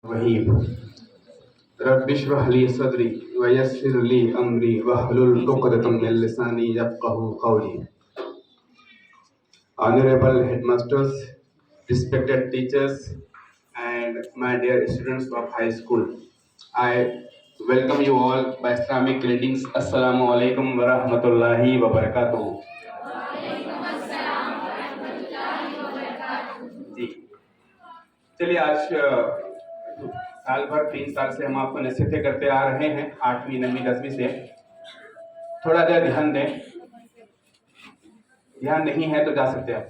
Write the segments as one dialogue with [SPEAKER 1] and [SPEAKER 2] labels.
[SPEAKER 1] वहीब रब्बिश्रह ली सदरी वयस्सिर ली अमरी वहलुल उक़दतम मिन लिसानी यफ़क़हू क़ौली। Honorable headmasters, respected teachers, and my dear students of high school, I welcome you all by Islamic greetings. Assalamu alaikum wa rahmatullahi wa barakatuh. जी चलिए, आज साल भर 3 साल से हम आपको नसीहतें करते आ रहे हैं 8वीं 9वीं 10वीं से। थोड़ा देर ध्यान दें, ध्यान नहीं है तो जा सकते हैं आप।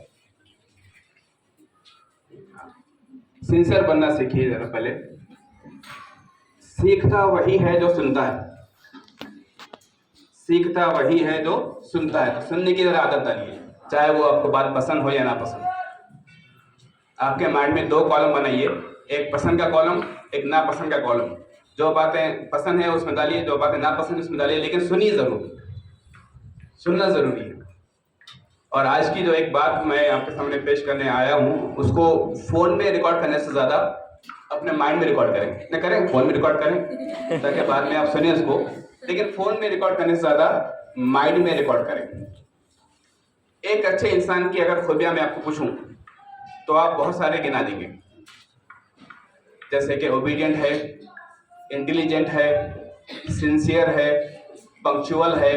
[SPEAKER 1] सिंसियर बनना सीखिए जरा पहले। सीखता वही है जो सुनता है, सीखता वही है जो सुनता है। तो सुनने की जरा आदत डालिए, चाहे वो आपको बात पसंद हो या ना पसंद। आपके माइंड में 2 कॉलम बनाइए, एक पसंद का कॉलम, एक नापसंद का कॉलम। जो बातें पसंद है उसमें डालिए, जो बातें नापसंद उसमें डालिए, लेकिन सुनिए जरूर, सुनना जरूरी है। और आज की जो एक बात मैं आपके सामने पेश करने आया हूँ, उसको फोन में रिकॉर्ड करने से ज्यादा अपने माइंड में रिकॉर्ड करें। न करें, फोन में रिकॉर्ड करें ताकि बाद में आप सुनिए उसको, लेकिन फोन में रिकॉर्ड करने से ज्यादा माइंड में रिकॉर्ड करें। एक अच्छे इंसान की अगर खूबियां मैं आपको पूछूं तो आप बहुत सारे गिना देंगे, जैसे कि ओबीडियंट है, इंटेलिजेंट है, सिंसियर है, पंक्चुअल है,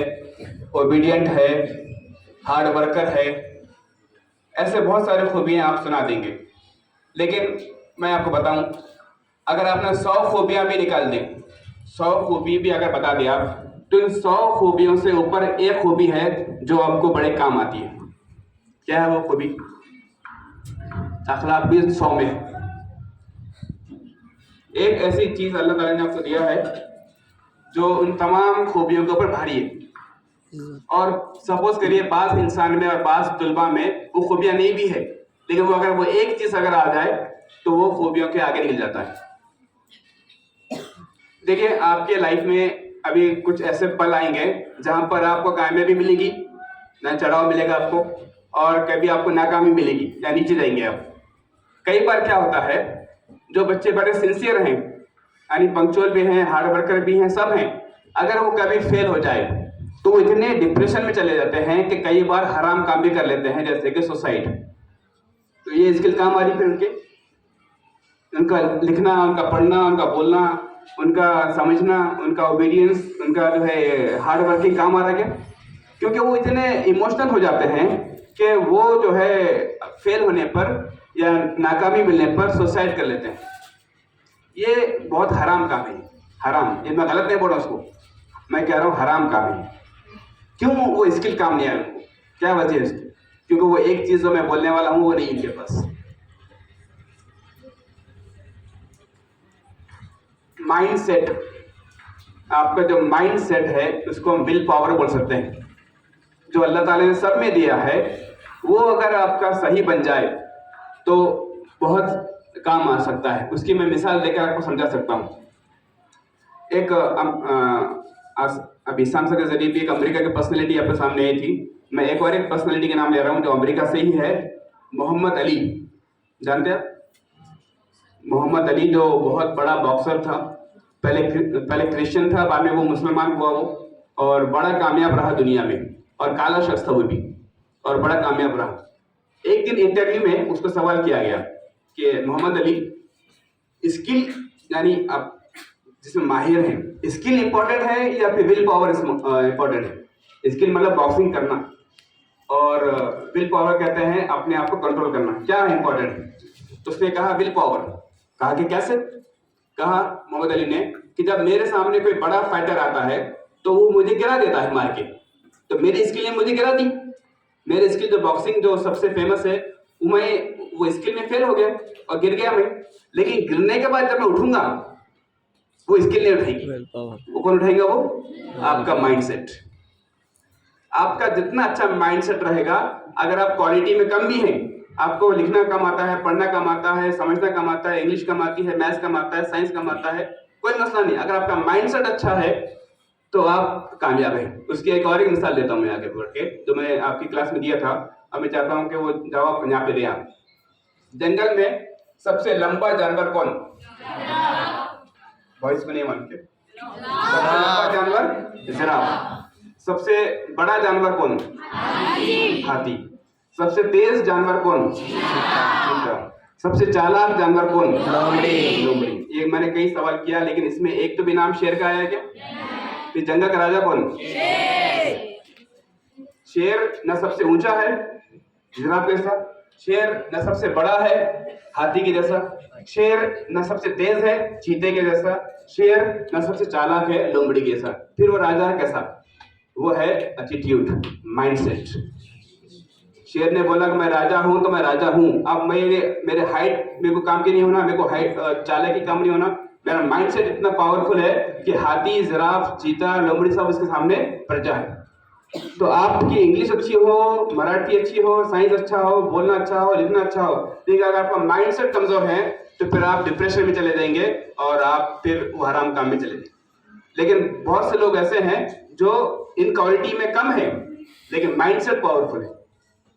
[SPEAKER 1] ओबीडियंट है, हार्ड वर्कर है। ऐसे बहुत सारे खूबियां आप सुना देंगे। लेकिन मैं आपको बताऊं, अगर आपने 100 खूबियां भी निकाल दें, 100 खूबी भी अगर बता दें आप, तो इन 100 खूबियों से ऊपर एक खूबी है जो आपको बड़े काम आती है। क्या है वो खूबी? अखलाक भी 100 में है। एक ऐसी चीज अल्लाह ताला ने आपको दिया है जो उन तमाम खूबियों के ऊपर भारी है। और सपोज करिए बास इंसान में और बास तुलबा में वो खूबियां नहीं भी है, लेकिन वो अगर वो एक चीज अगर आ जाए तो वो खूबियों के आगे निकल जाता है। देखिए, आपके लाइफ में अभी कुछ ऐसे पल आएंगे जहां पर आपको कामयाबी मिलेगी, ना चढ़ाव मिलेगा आपको, और कभी आपको नाकामी मिलेगी या नीचे जाएंगे आप। कई बार क्या होता है, जो बच्चे बड़े सिंसियर हैं, यानी पंक्चुअल भी हैं, हार्ड वर्कर भी हैं, सब हैं, अगर वो कभी फेल हो जाए तो वो इतने डिप्रेशन में चले जाते हैं कि कई बार हराम काम भी कर लेते हैं, जैसे कि सुसाइड। तो ये स्किल काम आ रही फिर उनका लिखना, उनका पढ़ना, उनका बोलना, उनका समझना, उनका ओबीडियंस, उनका जो है हार्ड वर्किंग काम आ रहा है। क्योंकि वो इतने इमोशनल हो जाते हैं कि वो जो है फेल होने पर या नाकामी मिलने पर सुसाइड कर लेते हैं। ये बहुत हराम काम है, हराम। ये मैं गलत नहीं बोल रहा उसको, मैं कह रहा हूँ हराम काम है। क्यों? वो स्किल काम नहीं आया उनको। क्या वजह है इसकी? क्योंकि वो एक चीज जो मैं बोलने वाला हूं वो नहीं इनके पास। माइंड सेट, आपका जो माइंड सेट है उसको हम विल पावर बोल सकते हैं, जो अल्लाह ताला ने सब में दिया है। वो अगर आपका सही बन जाए तो बहुत काम आ सकता है। उसकी मैं मिसाल देकर आपको समझा सकता हूँ। एक अभी सांसद के जरिए भी एक अमेरिका की पर्सनैलिटी आपके सामने आई थी। मैं एक और एक पर्सनैलिटी के नाम ले रहा हूँ जो अमेरिका से ही है, मोहम्मद अली। जानते हैं मोहम्मद अली, जो बहुत बड़ा बॉक्सर था, पहले क्रिश्चियन था, बाद में वो मुसलमान हुआ वो, और बड़ा कामयाब रहा दुनिया में, और काला शख्स था वो भी, और बड़ा कामयाब रहा। एक दिन इंटरव्यू में उसको सवाल किया गया कि मोहम्मद अली, स्किल यानी आप जिसमें माहिर हैं, स्किल इंपॉर्टेंट है या फिर विल पावर इंपॉर्टेंट है? स्किल मतलब बॉक्सिंग करना, और विल पावर कहते हैं अपने आप को कंट्रोल करना। क्या इंपॉर्टेंट है? तो उसने कहा विल पावर। कहा कि कैसे? कहा मोहम्मद अली ने कि जब मेरे सामने कोई बड़ा फाइटर आता है तो वो मुझे गिरा देता है मार के, तो मेरी स्किल ने मुझे गिरा दी। मेरी स्किल जो बॉक्सिंग जो सबसे फेमस है, वो स्किल में फेल हो गया और गिर गया मैं। लेकिन गिरने के बाद जब मैं उठूंगा वो स्किल नहीं उठाएगी। वो कौन उठाएगा? वो आपका माइंडसेट। आपका जितना अच्छा माइंडसेट रहेगा, अगर आप क्वालिटी में कम भी हैं, आपको लिखना कम आता है, पढ़ना कम आता है, समझना कम आता है, इंग्लिश कम आती है, मैथ्स कम आता है, साइंस कम आता है, कोई मसला नहीं। अगर आपका माइंडसेट अच्छा है तो आप कामयाब हैं। उसकी एक और मिसाल देता हूँ मैं आगे बढ़ के, जो मैं आपकी क्लास में दिया था। अब मैं चाहता हूँ कि वो जवाब यहाँ पे दिया। जंगल में सबसे लंबा जानवर कौन? वॉइस को नहीं मानते। सबसे लंबा जानवर जिराफ। सबसे बड़ा जानवर कौन? हाथी। सबसे तेज जानवर कौन? चीता। सबसे चालाक जानवर कौन? लोमड़ी। ये मैंने कई सवाल किया, लेकिन इसमें एक तो भी नाम शेर का आया क्या? फिर जंगल का राजा कौन? शेर न सबसे ऊंचा है जिराफ जैसा, शेर न सबसे बड़ा है हाथी के जैसा, शेर न सबसे तेज है चीते के जैसा, शेर न सबसे चालाक है लोमड़ी के जैसा। फिर वो राजा कैसा? वो है एटीट्यूड, माइंडसेट। शेर ने बोला कि मैं राजा हूं तो मैं राजा हूं। अब मेरे हाइट मेरे को काम की नहीं होना, मेरे को हाइट चालाकी काम नहीं होना। मेरा माइंडसेट इतना पावरफुल है कि हाथी, जिराफ, चीता, लोमड़ी सब उसके सामने प्रजा है। तो आपकी इंग्लिश अच्छी हो, मराठी अच्छी हो, साइंस अच्छा हो, बोलना अच्छा हो, लिखना अच्छा हो, लेकिन अगर आपका माइंडसेट कमजोर है तो फिर आप डिप्रेशन में चले जाएंगे और आप फिर वो हराम काम में चले जाएंगे। लेकिन बहुत से लोग ऐसे हैं जो इन क्वालिटी में कम है लेकिन माइंडसेट पावरफुल है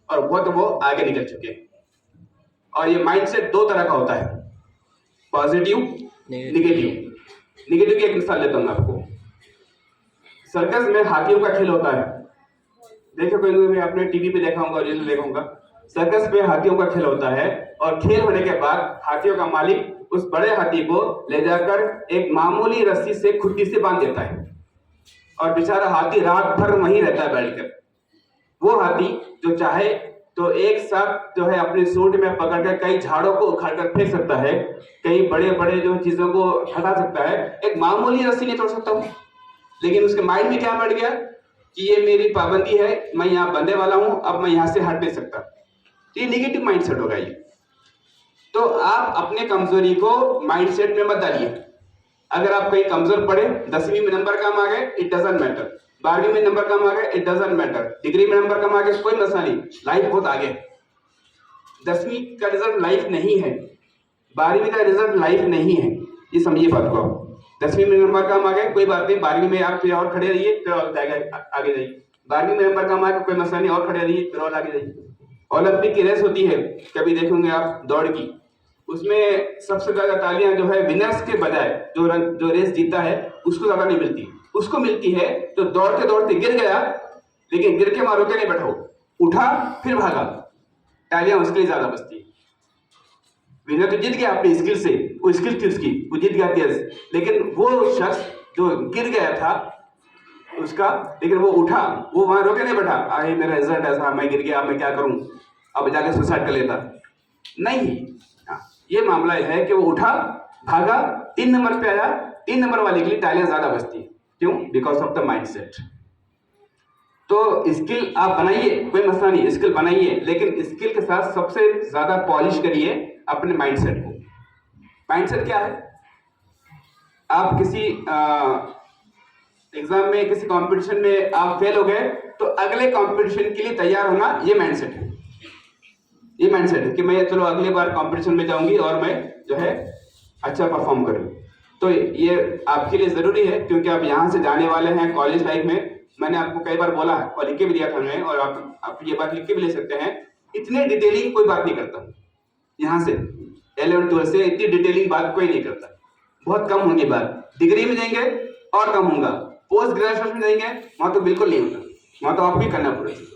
[SPEAKER 1] और वो आगे निकल चुके हैं। और ये माइंडसेट दो तरह का होता है, पॉजिटिव, नेगेटिव। नेगेटिव की एक मिसाल लेता हूं आपको। सर्कस में हाथियों का खेल होता है, देखो कोई आपने टीवी पे देखा होगा, रील देखा होगा। सर्कस में हाथियों का खेल होता है और खेल होने के बाद हाथियों का मालिक उस बड़े हाथी को ले जाकर एक मामूली रस्सी से खुट्टी से बांध देता है और बेचारा हाथी रात भर वहीं रहता है बैठकर। वो हाथी जो चाहे तो एक साथ जो है अपने सूंड में पकड़कर कई झाड़ों को उखाड़कर फेंक सकता है, कई बड़े बड़े जो चीजों को हटा सकता है, एक मामूली रस्सी नहीं तोड़ सकता हूँ। लेकिन उसके माइंड में क्या बैठ गया कि ये मेरी पाबंदी है, मैं यहाँ बंधने वाला हूं, अब मैं यहाँ से हट नहीं सकता। तो ये नेगेटिव माइंडसेट होगा ये। तो आप अपने कमजोरी को माइंडसेट में मत डालिए। अगर आप कहीं कमजोर पड़े, 10वीं में नंबर कम आ गए, इट डजंट मैटर। 12वीं में नंबर कम आ गए, इट डजंट मैटर। डिग्री में नंबर कम आ गए, कोई मसला नहीं, लाइफ बहुत आगे। 10वीं का रिजल्ट लाइफ नहीं है, 12वीं का रिजल्ट लाइफ नहीं है, ये समझिए बात को। 10वीं में नंबर कम आ गए, कोई बात नहीं, 12वीं में आप फिर और खड़े रहिए, फिर और आगे जाइए। 12वीं में नंबर कम आ गए, कोई मसला नहीं, और खड़े रहिए, फिर और आगे जाइए। ओलंपिक की रेस होती है, कभी देखेंगे आप दौड़ की, उसमें सबसे ज्यादा तालियां जो है विनर्स के बजाय जो रेस जीता है उसको ज्यादा नहीं मिलती। उसको मिलती है जो दौड़ते दौड़ते गिर गया, लेकिन गिर के मारो के नहीं बैठा, उठा फिर भागा, तालियां उसके लिए ज्यादा बजती है। विनर तो जीत गया अपनी स्किल से, वो स्किल थी उसकी, वो जीत गया तेज, लेकिन वो शख्स जो गिर गया था उसका, लेकिन वो उठा, वो वहां रोके नहीं बैठा, अरे मेरा रिजल्ट ऐसा, मैं गिर गया, मैं क्या करूं, अब जाके सुसाइड कर लेता, नहीं। ये मामला है कि वो उठा, भागा, 3 नंबर पे आया, 3 नंबर वाले के लिए तालियां ज्यादा बजती है। क्यों? Because of the mindset. तो स्किल आप बनाइए, कोई मसला नहीं, स्किल बनाइए, लेकिन स्किल के साथ सबसे ज्यादा पॉलिश करिए अपने माइंडसेट को। माइंडसेट क्या है? आप किसी एग्जाम में, किसी कंपटीशन में आप फेल हो गए तो अगले कंपटीशन के लिए तैयार होना, ये माइंडसेट है। ये माइंडसेट है कि मैं चलो अगली बार कंपटीशन में जाऊंगी और मैं जो है अच्छा परफॉर्म करूं। तो ये आपके लिए जरूरी है, क्योंकि आप यहाँ से जाने वाले हैं कॉलेज लाइफ में। मैंने आपको कई बार बोला है और लिख के भी दिया था मैं, और आप ये बात लिख के भी ले सकते हैं, इतने डिटेलिंग कोई बात नहीं करता। यहाँ से 11-12 से इतनी डिटेलिंग बात कोई नहीं करता, बहुत कम होंगी बात। डिग्री में जाएंगे और कम होगा, पोस्ट ग्रेजुएशन में जाएंगे वहां तो बिल्कुल नहीं होगा, वहां तो आपको ही करना पड़ेगा।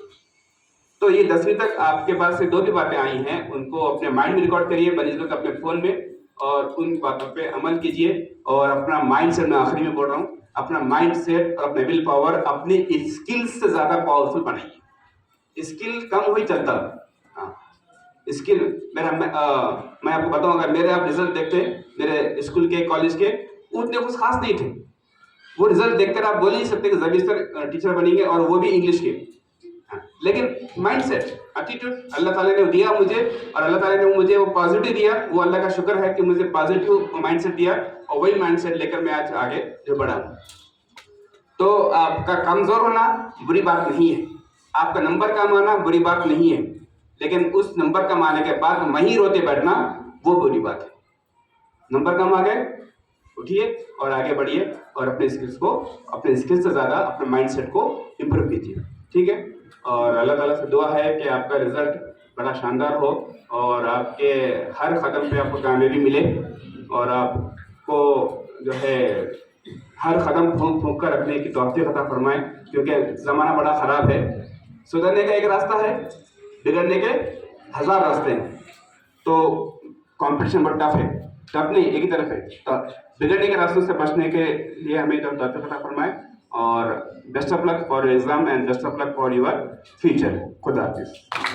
[SPEAKER 1] तो ये 10वीं तक आपके पास से 2 भी बातें आई हैं, उनको अपने माइंड में रिकॉर्ड करिए बनिस्बत अपने फोन में, और उन बातों पे अमल कीजिए। और अपना माइंड सेट, मैं आखिरी में बोल रहा हूँ, अपना माइंड सेट और अपने विल पावर अपनी स्किल्स से ज्यादा पावरफुल बनाइए। स्किल कम हुई चलता, स्किल मैं आपको बताऊं, अगर मेरे आप रिजल्ट देखते मेरे स्कूल के, कॉलेज के, उतने कुछ खास नहीं थे। वो रिजल्ट देखकर आप बोल नहीं सकते कि जबीर सर टीचर बनेंगे, और वो भी इंग्लिश के। लेकिन माइंडसेट, एटीट्यूड अल्लाह ताला ने दिया मुझे, और अल्लाह ताला ने मुझे वो पॉजिटिव दिया, वो अल्लाह का शुक्र है कि मुझे पॉजिटिव माइंडसेट दिया, और वही माइंडसेट लेकर मैं आज आगे जो बढ़ा हूं। तो आपका कमजोर होना बुरी बात नहीं है, आपका नंबर कम आना बुरी बात नहीं है, लेकिन उस नंबर कम आने के बाद वहीं रोते बैठना वो बुरी बात है। नंबर कम आ गए, उठिए और आगे बढ़िए, और अपने स्किल्स को, अपने स्किल्स से ज्यादा अपने माइंडसेट को इंप्रूव कीजिए, ठीक है। और अल्लाह ताला से दुआ है कि आपका रिजल्ट बड़ा शानदार हो, और आपके हर कदम पे आपको कामयाबी मिले, और आपको जो है हर कदम फूंक फूंक कर रखने की तौफीक अता फरमाए, क्योंकि ज़माना बड़ा ख़राब है। सुधरने का एक रास्ता है, बिगड़ने के 1000 रास्ते हैं। तो कंपटीशन बहुत टफ है, टफ नहीं, एक ही तरफ है। तो बिगड़ने के रास्तों से बचने के लिए हमें तो तौफीक अता फरमाए, और best of luck for your exam and best of luck for your future. खुदा हाफिज़।